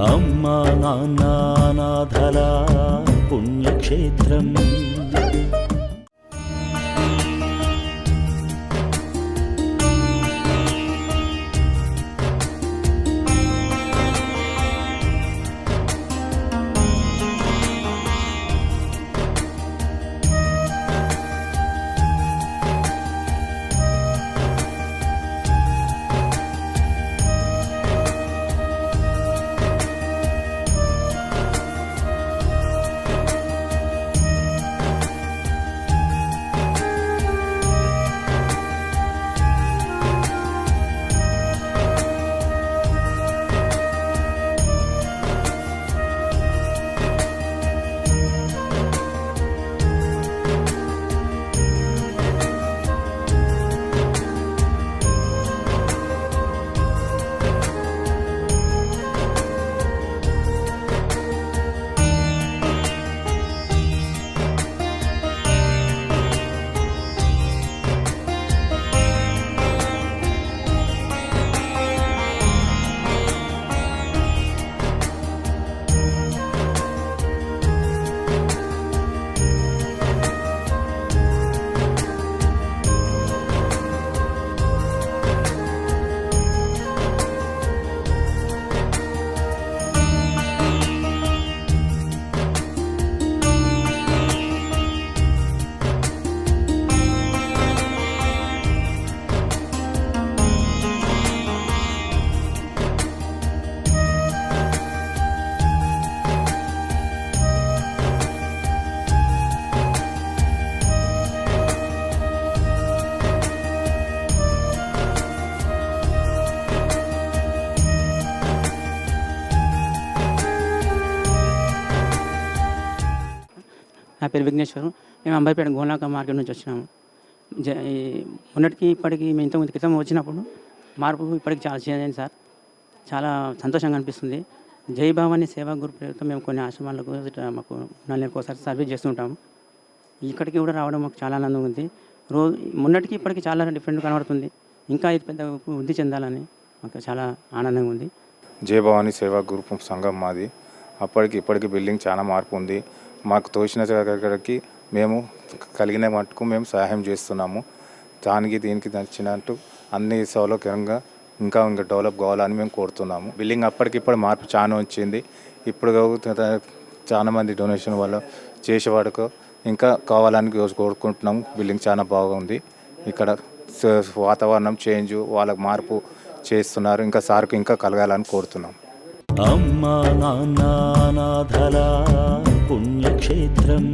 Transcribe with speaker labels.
Speaker 1: అమ్మా నాన్న అనాథల పుణ్యక్షేత్రం.
Speaker 2: నా పేరు విఘ్నేశ్వరం. మేము అంబర్పేట గోనాక మార్కెట్ నుంచి వచ్చినాము. మొన్నటికి ఇప్పటికి మేము ఇంతకుముందు క్రితం వచ్చినప్పుడు మార్పు ఇప్పటికి చాలా చేంజ్ అయింది సార్. చాలా సంతోషంగా అనిపిస్తుంది. జై భవానీ సేవా గ్రూప్ పేరుతో మేము కొన్ని ఆశ్రమాలకు మాకు నెలకు ఒకసారి సర్వీస్ చేస్తుంటాము. ఇక్కడికి కూడా రావడం మాకు చాలా ఆనందంగా ఉంది. రోజు మొన్నటికి ఇప్పటికి చాలా డిఫరెంట్ కనబడుతుంది. ఇంకా ఇది పెద్ద వృద్ధి చెందాలని మాకు చాలా ఆనందంగా ఉంది.
Speaker 3: జై భవానీ సేవా గ్రూప్ సంఘం మాది. అప్పటికి ఇప్పటికి బిల్డింగ్ చాలా మార్పు ఉంది. మాకు తోచిన దగ్గరికి మేము కలిగిన మట్టుకు మేము సహాయం చేస్తున్నాము. దానికి దీనికి నచ్చినట్టు అన్ని సౌలభ్యంగా ఇంకా డెవలప్ కావాలని మేము కోరుతున్నాము. బిల్డింగ్ అప్పటికిప్పుడు మార్పు చాలా వచ్చింది. ఇప్పుడు చాలా మంది డొనేషన్ వల్ల చేసేవాడుకు ఇంకా కావాలని కోరుకుంటున్నాము. బిల్డింగ్ చాలా బాగుంది. ఇక్కడ వాతావరణం చేంజ్ వాళ్ళకు మార్పు చేస్తున్నారు. ఇంకా సార్కు ఇంకా కలగాలని కోరుతున్నాం.
Speaker 1: అమ్మా నాన్న అనాథల పుణ్యక్షేత్రం.